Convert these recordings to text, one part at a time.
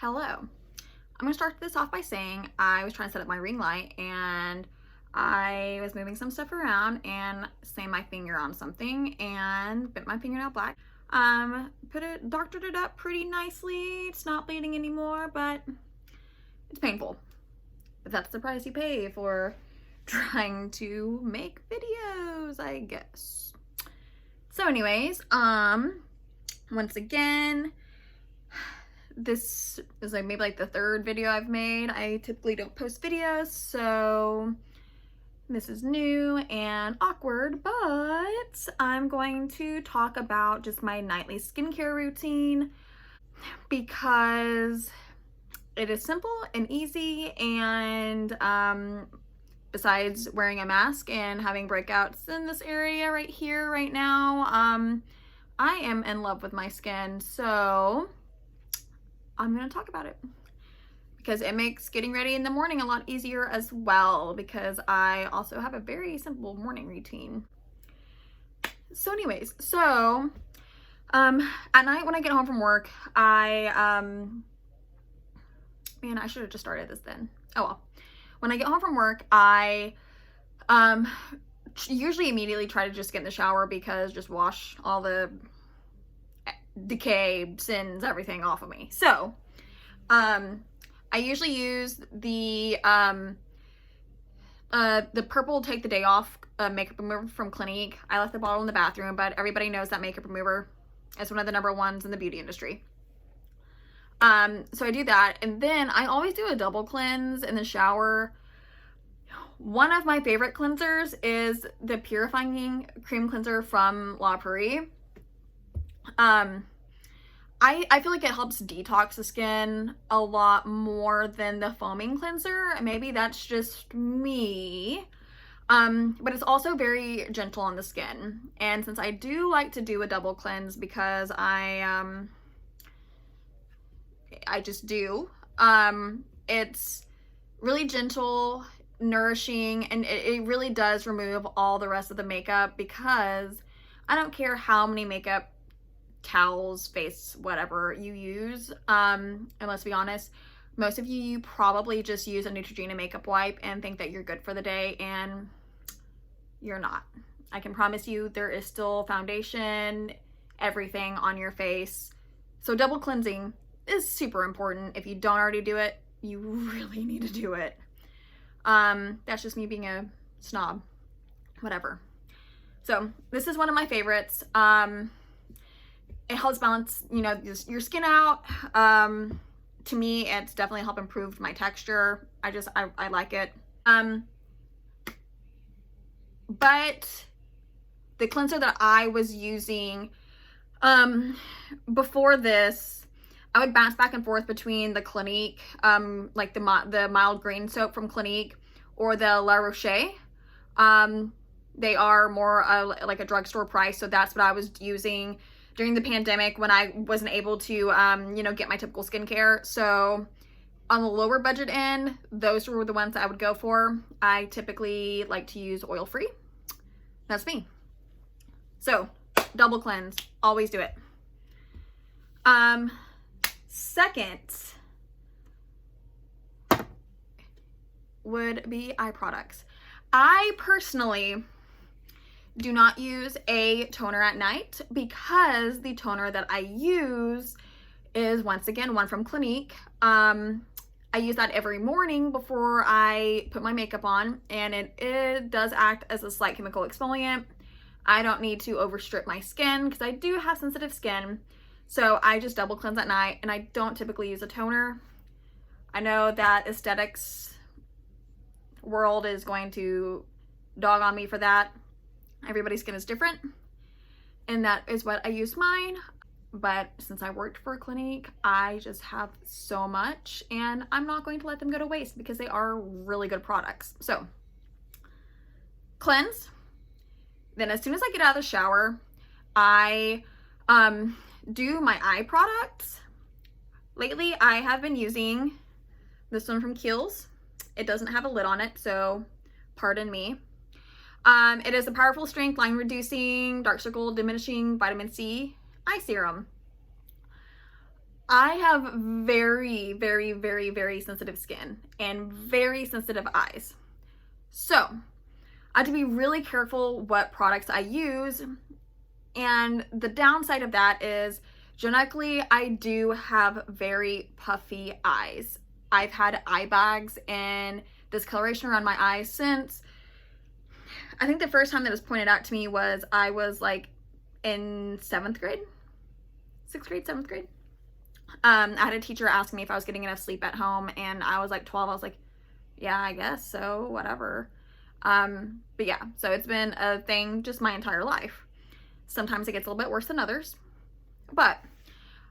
Hello. I'm gonna start this off by saying I was trying to set up my ring light and I was moving some stuff around and slammed my finger on something and bit my fingernail black. Doctored it up pretty nicely. It's not bleeding anymore, but it's painful. But that's the price you pay for trying to make videos, I guess. So anyways, once again, this is maybe the third video I've made. I typically don't post videos, so this is new and awkward, but I'm going to talk about just my nightly skincare routine because it is simple and easy, and besides wearing a mask and having breakouts in this area right here right now, I am in love with my skin, so I'm gonna talk about it because it makes getting ready in the morning a lot easier as well, because I also have a very simple morning routine. So anyways, at night when I get home from work, man, I should have just started this then. Oh well. When I get home from work, I usually immediately try to just get in the shower, because just wash all the decay, sins, everything off of me. So I usually use the purple Take the Day Off makeup remover from Clinique. I left the bottle in the bathroom, but everybody knows that makeup remover is one of the #1s in the beauty industry. So I do that, and then I always do a double cleanse in the shower. One of my favorite cleansers is the Purifying Cream Cleanser from La Prairie. I feel like it helps detox the skin a lot more than the foaming cleanser. Maybe that's just me. But it's also very gentle on the skin. And since I do like to do a double cleanse, because I just do, it's really gentle, nourishing, and it really does remove all the rest of the makeup, because I don't care how many makeup towels, face, whatever you use, and let's be honest, most of you probably just use a Neutrogena makeup wipe and think that you're good for the day, and you're not. I can promise you there is still foundation, everything on your face. So double cleansing is super important. If you don't already do it, you really need to do it. That's just me being a snob, whatever. So this is one of my favorites. It helps balance, your skin out. To me, it's definitely helped improve my texture. I like it. But the cleanser that I was using, before this, I would bounce back and forth between the Clinique, like the mild green soap from Clinique, or the La Roche. They are more like a drugstore price, so that's what I was using during the pandemic when I wasn't able to, get my typical skincare. So on the lower budget end, those were the ones that I would go for. I typically like to use oil-free. That's me. So double cleanse, always do it. Second would be eye products. I personally do not use a toner at night, because the toner that I use is, once again, one from Clinique. I use that every morning before I put my makeup on, and it does act as a slight chemical exfoliant. I don't need to overstrip my skin, because I do have sensitive skin. So I just double cleanse at night, and I don't typically use a toner. I know that aesthetics world is going to dog on me for that. Everybody's skin is different, and that is what I use mine. But since I worked for Clinique, I just have so much, and I'm not going to let them go to waste, because they are really good products. So cleanse. Then as soon as I get out of the shower, I do my eye products. Lately, I have been using this one from Kiehl's. It doesn't have a lid on it, so pardon me. It is a powerful strength, line reducing, dark circle diminishing vitamin C eye serum. I have very, very, very, very sensitive skin and very sensitive eyes. So I have to be really careful what products I use. And the downside of that is genetically, I do have very puffy eyes. I've had eye bags and discoloration around my eyes since, I think the first time that was pointed out to me was I was like in 7th grade, 6th grade, 7th grade. I had a teacher ask me if I was getting enough sleep at home, and I was like 12. I was like, yeah, I guess so, whatever. But yeah, so it's been a thing just my entire life. Sometimes it gets a little bit worse than others, but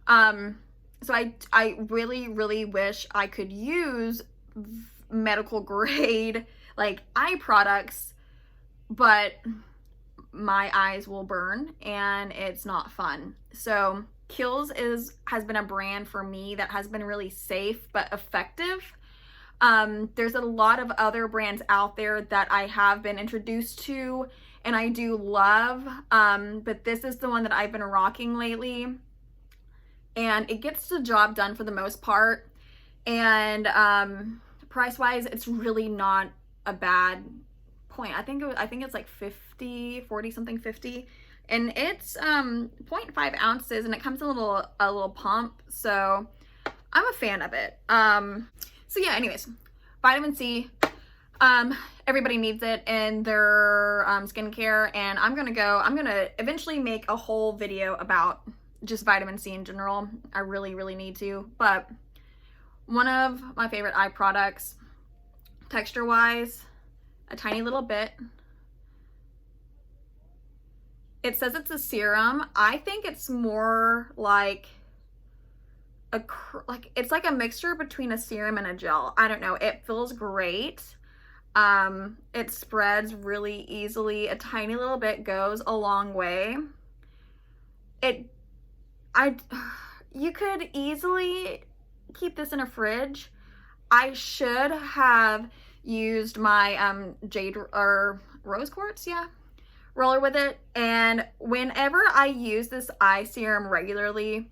so I really, really wish I could use medical grade like eye products, but my eyes will burn and it's not fun. So Kiehl's has been a brand for me that has been really safe but effective. There's a lot of other brands out there that I have been introduced to and I do love, but this is the one that I've been rocking lately, and it gets the job done for the most part. And price wise, it's really not a bad point. I think it's like 40 something, 50, and it's 0.5 ounces, and it comes in a little pump, so I'm a fan of it. So yeah, anyways, vitamin C, everybody needs it in their skincare, and I'm gonna eventually make a whole video about just vitamin C in general. I really, really need to. But one of my favorite eye products, texture wise, a tiny little bit. It says it's a serum. I think it's more like it's like a mixture between a serum and a gel. I don't know. It feels great. It spreads really easily. A tiny little bit goes a long way. You could easily keep this in a fridge. I should have used my jade or rose quartz, yeah, roller with it. And whenever I use this eye serum regularly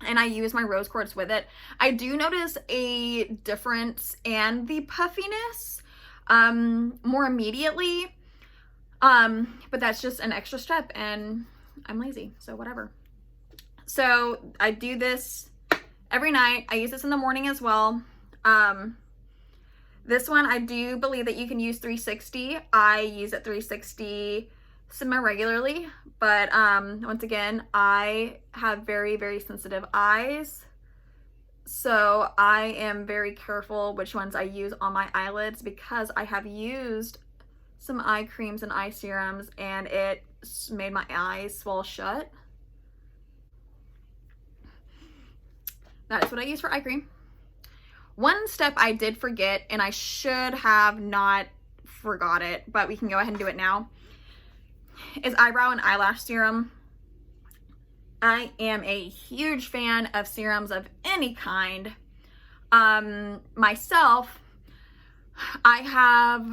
and I use my rose quartz with it, I do notice a difference in the puffiness more immediately. But that's just an extra step, and I'm lazy, so whatever. So I do this every night. I use this in the morning as well. This one, I do believe that you can use 360. I use it 360 semi-regularly, but once again, I have very, very sensitive eyes, so I am very careful which ones I use on my eyelids, because I have used some eye creams and eye serums and it made my eyes swell shut. That is what I use for eye cream. One step I did forget, and I should have not forgot it, but we can go ahead and do it now, is eyebrow and eyelash serum. I am a huge fan of serums of any kind. Myself, I have,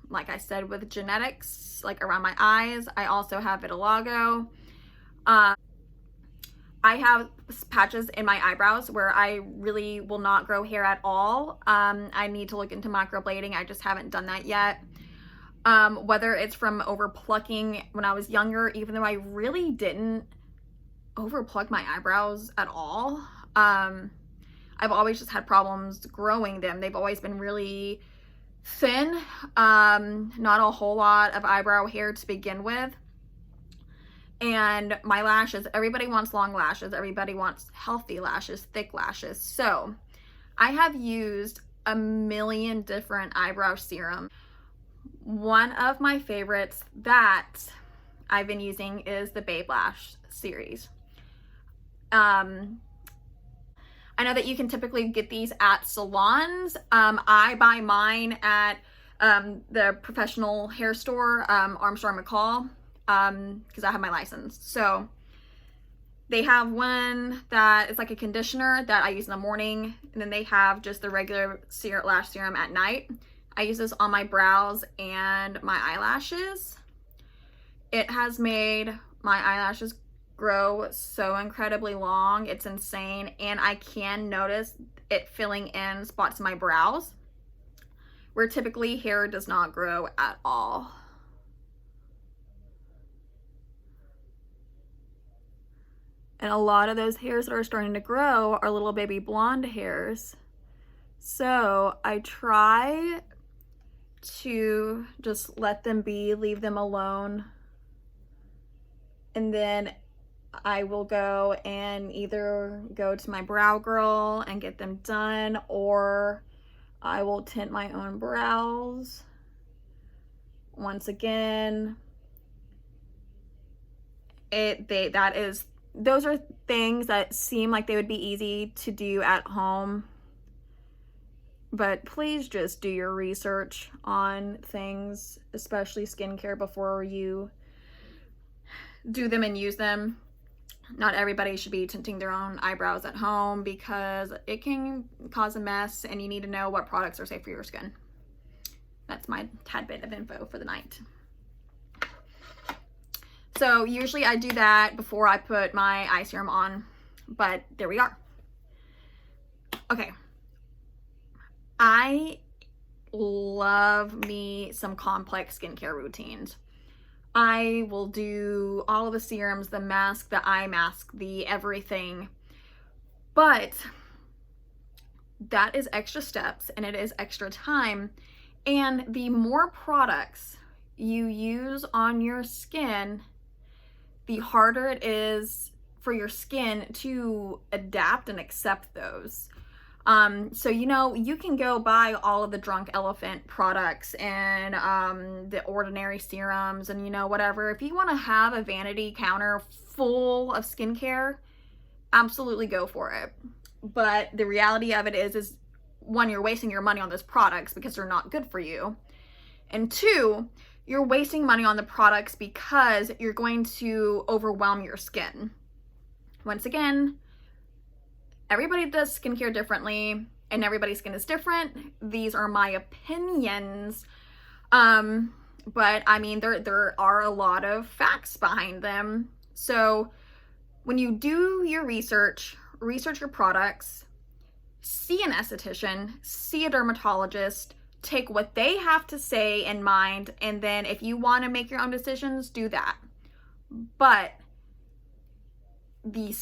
like I said, with genetics, like around my eyes, I also have vitiligo. I have patches in my eyebrows where I really will not grow hair at all. I need to look into microblading. I just haven't done that yet. Whether it's from over plucking when I was younger, even though I really didn't over pluck my eyebrows at all. I've always just had problems growing them. They've always been really thin, not a whole lot of eyebrow hair to begin with. And my lashes, everybody wants long lashes. Everybody wants healthy lashes, thick lashes. So I have used a million different eyebrow serums. One of my favorites that I've been using is the Babe Lash series. I know that you can typically get these at salons. I buy mine at the professional hair store, Armstrong McCall, because I have my license. So they have one that is like a conditioner that I use in the morning, and then they have just the regular lash serum at night. I use this on my brows and my eyelashes. It has made my eyelashes grow so incredibly long. It's insane. And I can notice it filling in spots in my brows where typically hair does not grow at all. And a lot of those hairs that are starting to grow are little baby blonde hairs. So I try to just let them be, leave them alone. And then I will go and either go to my Brow Girl and get them done, or I will tint my own brows. Once again, those are things that seem like they would be easy to do at home, but please just do your research on things, especially skincare, before you do them and use them. Not everybody should be tinting their own eyebrows at home because it can cause a mess, and you need to know what products are safe for your skin. That's my tad bit of info for the night. So usually I do that before I put my eye serum on, but there we are. Okay. I love me some complex skincare routines. I will do all of the serums, the mask, the eye mask, the everything. But that is extra steps and it is extra time. And the more products you use on your skin, the harder it is for your skin to adapt and accept those. So, you know, you can go buy all of the Drunk Elephant products and the Ordinary serums and, you know, whatever. If you want to have a vanity counter full of skincare, absolutely go for it. But the reality of it is one, you're wasting your money on those products because they're not good for you. And two, you're wasting money on the products because you're going to overwhelm your skin. Once again, everybody does skincare differently and everybody's skin is different. These are my opinions. But I mean, there are a lot of facts behind them. So when you do your research your products, see an esthetician, see a dermatologist, take what they have to say in mind, and then if you want to make your own decisions, do that. But the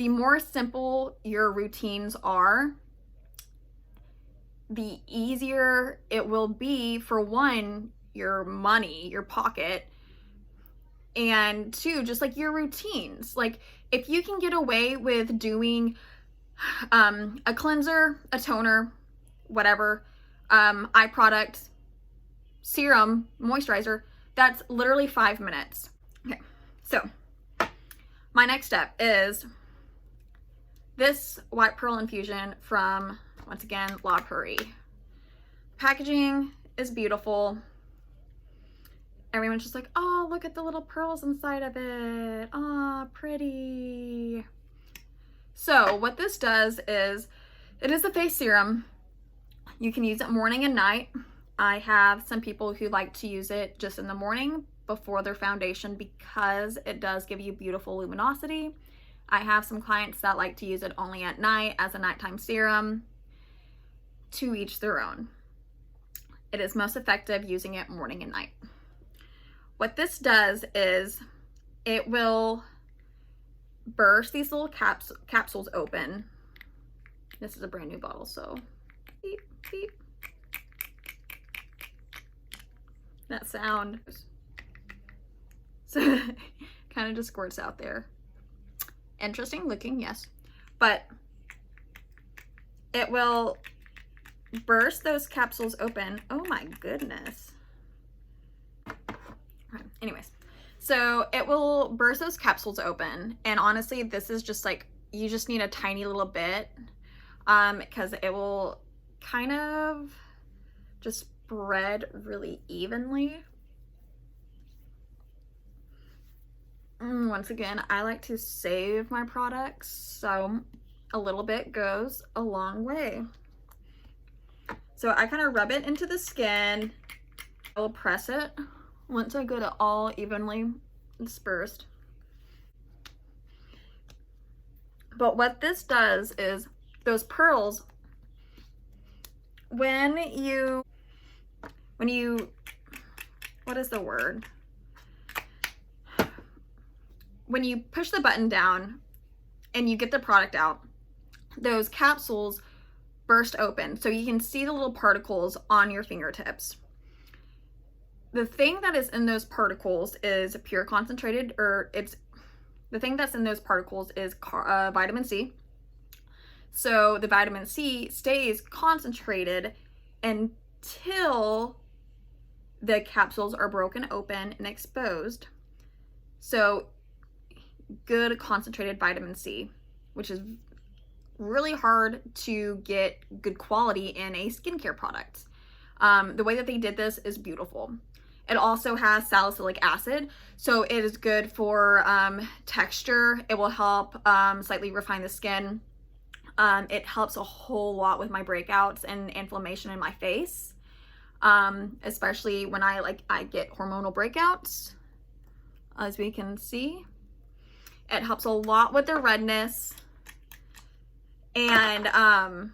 more simple your routines are, the easier it will be for one, your money, your pocket, and two, just like your routines. Like if you can get away with doing a cleanser, a toner, whatever, eye product, serum, moisturizer, that's literally 5 minutes. Okay, so my next step is this White Pearl Infusion from, once again, La Prairie. Packaging is beautiful. Everyone's just like, oh, look at the little pearls inside of it. Oh, pretty. So what this does is, it is a face serum. You can use it morning and night. I have some people who like to use it just in the morning before their foundation because it does give you beautiful luminosity. I have some clients that like to use it only at night as a nighttime serum. To each their own. It is most effective using it morning and night. What this does is it will burst these little capsules open. This is a brand new bottle, so beep, beep. That sound. So kind of just squirts out there. Interesting looking, yes. But it will burst those capsules open. Oh my goodness. Anyways, so it will burst those capsules open, and honestly, this is just like, you just need a tiny little bit, because it will kind of just spread really evenly. Once again, I like to save my products, so a little bit goes a long way. So I kind of rub it into the skin. I will press it once I get it all evenly dispersed. But what this does is those pearls, when you, what is the word? When you push the button down and you get the product out, those capsules burst open. So you can see the little particles on your fingertips. The thing that is in those particles is pure concentrated, the thing that's in those particles is vitamin C. So the vitamin C stays concentrated until the capsules are broken open and exposed. So good concentrated vitamin C, which is really hard to get good quality in a skincare product. The way that they did this is beautiful. It also has salicylic acid, so it is good for texture. It will help slightly refine the skin. It helps a whole lot with my breakouts and inflammation in my face, especially when I get hormonal breakouts, as we can see. It helps a lot with the redness. And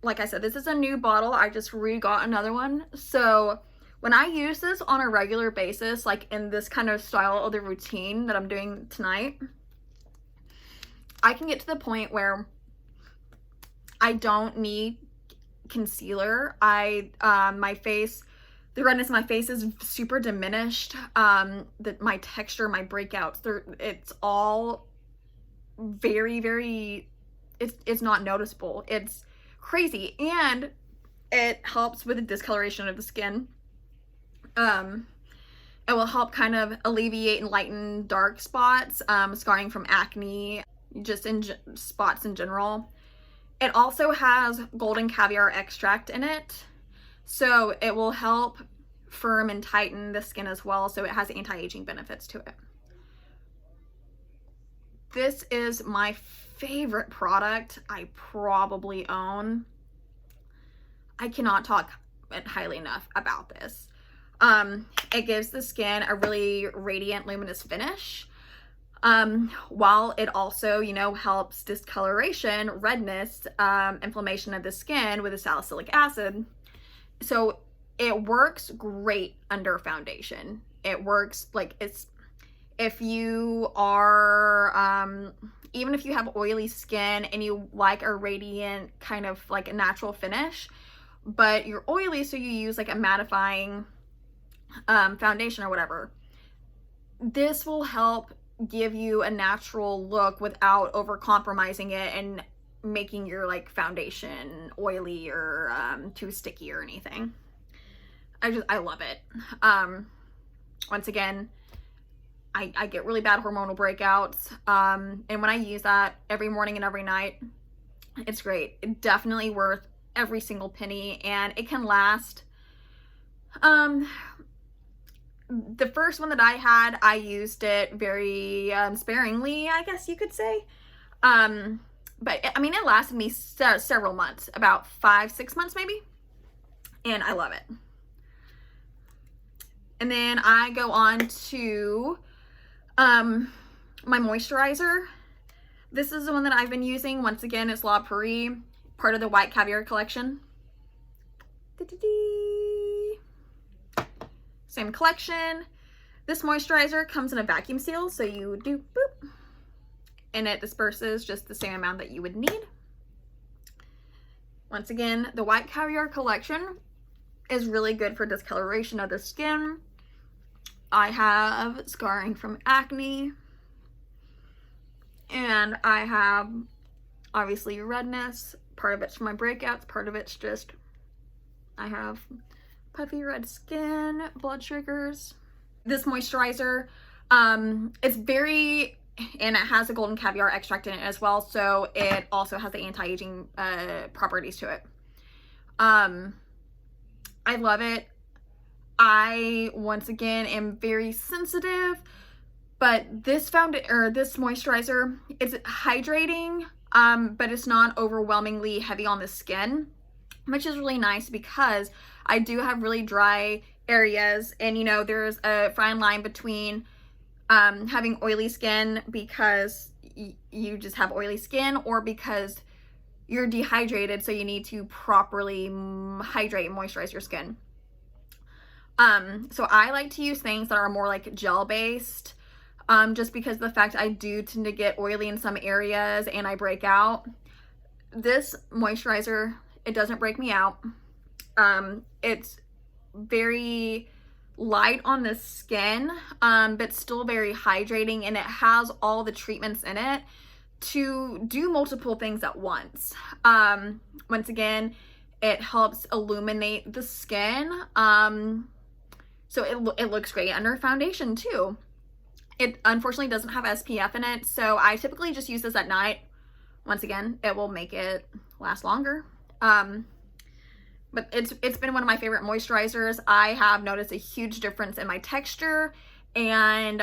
like I said, this is a new bottle. I just got another one. So when I use this on a regular basis, like in this kind of style of the routine that I'm doing tonight, I can get to the point where I don't need concealer. My face, the redness in my face is super diminished. My texture, my breakouts, it's all very, very, it's not noticeable. It's crazy, and it helps with the discoloration of the skin. It will help kind of alleviate and lighten dark spots, scarring from acne, just in spots in general. It also has golden caviar extract in it, so it will help firm and tighten the skin as well, so it has anti-aging benefits to it. This is my favorite product I probably own. I cannot talk highly enough about this. It gives the skin a really radiant, luminous finish, while it also, helps discoloration, redness, inflammation of the skin with the salicylic acid. So it works great under foundation. It works if you are, even if you have oily skin and you like a radiant kind of like a natural finish, but you're oily, so you use like a mattifying foundation or whatever, this will help give you a natural look without over compromising it and making your foundation oily or too sticky or anything. I love it. Once again, I get really bad hormonal breakouts, and when I use that every morning and every night, it's great. It's definitely worth every single penny, and it can last. The first one that I had, I used it very sparingly, I guess you could say, but it lasted me several months, about 5-6 months maybe, and I love it. And then I go on to my moisturizer. This is the one that I've been using. Once again, it's La Prairie, part of the White Caviar collection. Same collection. This moisturizer comes in a vacuum seal, so you do boop, and it disperses just the same amount that you would need. Once again, the White Caviar collection is really good for discoloration of the skin. I have scarring from acne, and I have obviously redness. Part of it's from my breakouts, part of it's just I have puffy red skin, blood sugars. This moisturizer, it's very, and it has a golden caviar extract in it as well, so it also has the anti-aging properties to it. I love it. I, once again, am very sensitive, but this moisturizer is hydrating, but it's not overwhelmingly heavy on the skin, which is really nice because I do have really dry areas. And, you know, there's a fine line between having oily skin because you just have oily skin, or because you're dehydrated, so you need to properly hydrate and moisturize your skin. So I like to use things that are more like gel based, just because of the fact I do tend to get oily in some areas and I break out. This moisturizer, it doesn't break me out. It's very light on the skin, but still very hydrating, and it has all the treatments in it to do multiple things at once. Once again, it helps illuminate the skin, so it looks great under foundation too. It unfortunately doesn't have SPF in it, so I typically just use this at night. Once again, it will make it last longer. But it's been one of my favorite moisturizers. I have noticed a huge difference in my texture and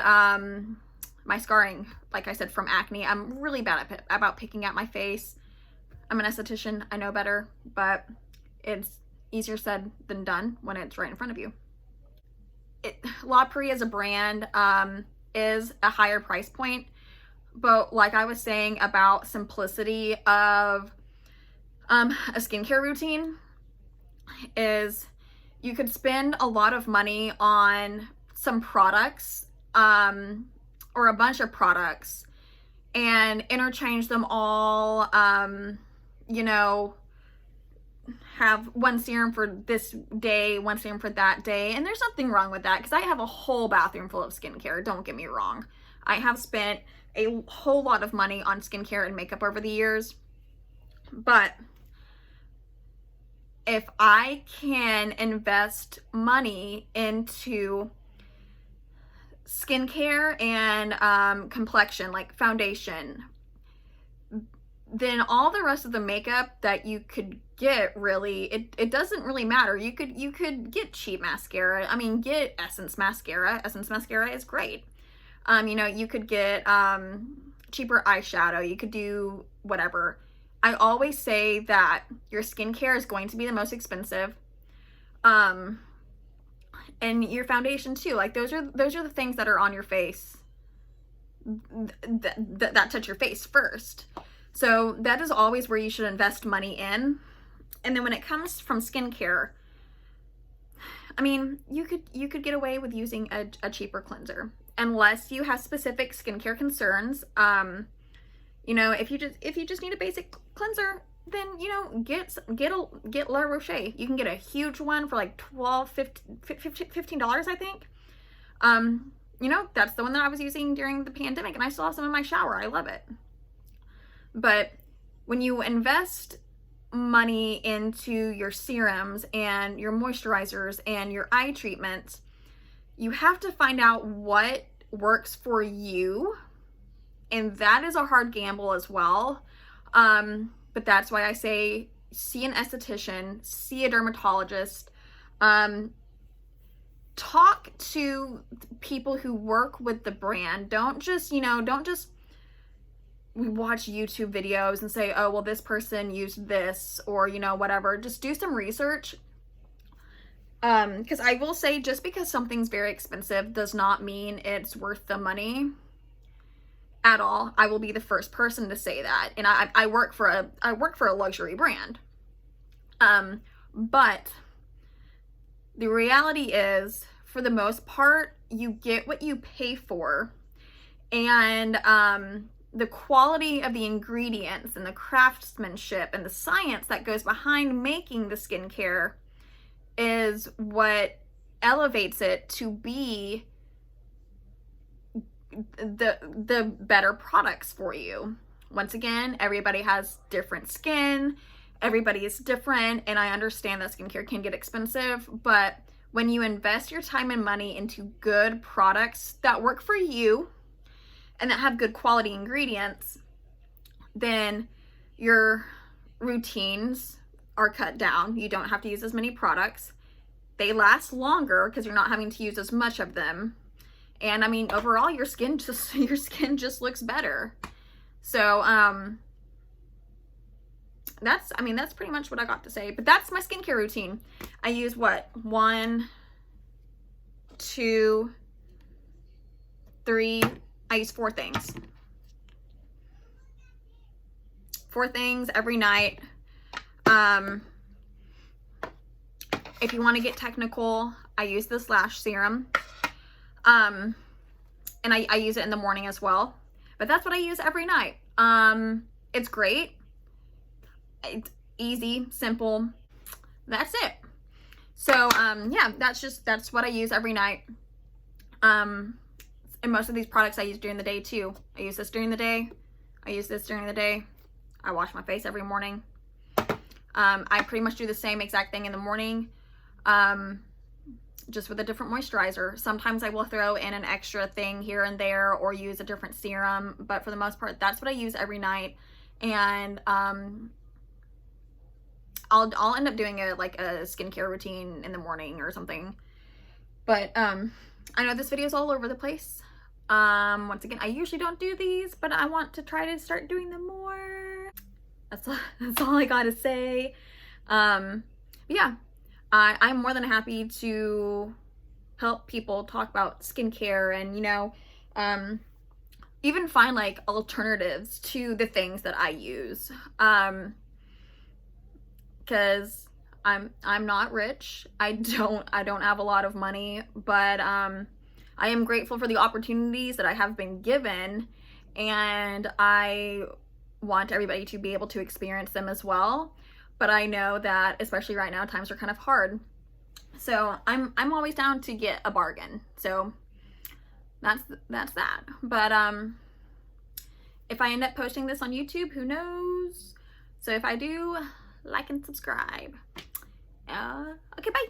my scarring, like I said, from acne. I'm really bad about picking at my face. I'm an esthetician, I know better, but it's easier said than done when it's right in front of you. La Prairie as a brand is a higher price point, but like I was saying about simplicity of a skincare routine, is you could spend a lot of money on some products, or a bunch of products, and interchange them all, you know, have one serum for this day, one serum for that day. And there's nothing wrong with that, because I have a whole bathroom full of skincare, don't get me wrong. I have spent a whole lot of money on skincare and makeup over the years, but if I can invest money into skincare and complexion, like foundation, then all the rest of the makeup that you could get, really, it doesn't really matter. You could get cheap mascara. I mean, get Essence mascara. Essence mascara is great. You know, you could get cheaper eyeshadow. You could do whatever. I always say that your skincare is going to be the most expensive. And your foundation too. Like those are the things that are on your face that touch your face first. So that is always where you should invest money in. And then when it comes from skincare, I mean, you could get away with using a cheaper cleanser unless you have specific skincare concerns. You know, if you just need a basic cleanser, then, you know, get La Roche. You can get a huge one for like $15, I think. You know, that's the one that I was using during the pandemic, and I still have some in my shower. I love it. But when you invest money into your serums and your moisturizers and your eye treatments, you have to find out what works for you. And that is a hard gamble as well. But that's why I say see an esthetician, see a dermatologist, talk to people who work with the brand. Don't just watch YouTube videos and say, oh, well, this person used this, or, you know, whatever. Just do some research. Because I will say, just because something's very expensive does not mean it's worth the money at all. I will be the first person to say that. And I work for a luxury brand. But the reality is, for the most part, you get what you pay for. And the quality of the ingredients and the craftsmanship and the science that goes behind making the skincare is what elevates it to be the better products for you. Once again, everybody has different skin, everybody is different, and I understand that skincare can get expensive, but when you invest your time and money into good products that work for you and that have good quality ingredients, then your routines are cut down. You don't have to use as many products. They last longer because you're not having to use as much of them. And I mean, overall, your skin just looks better. So, that's pretty much what I got to say. But that's my skincare routine. I use what? 1, 2, 3, I use 4 things. 4 things every night. If you want to get technical, I use this lash serum. And I use it in the morning as well. But that's what I use every night. It's great. It's easy, simple. That's it. So, yeah, that's what I use every night. And most of these products I use during the day too. I use this during the day. I use this during the day. I wash my face every morning. I pretty much do the same exact thing in the morning, just with a different moisturizer. Sometimes I will throw in an extra thing here and there or use a different serum, but for the most part, that's what I use every night. And I'll end up doing a skincare routine in the morning or something. But I know this video is all over the place. Once again, I usually don't do these, but I want to try to start doing them more. That's all I gotta say. Yeah, I'm more than happy to help people talk about skincare and, you know, even find like alternatives to the things that I use. Because I'm not rich. I don't have a lot of money, but I am grateful for the opportunities that I have been given, and I want everybody to be able to experience them as well. But I know that especially right now, times are kind of hard. So I'm always down to get a bargain. So that's that. But if I end up posting this on YouTube, who knows? So if I do, like and subscribe. Okay, bye.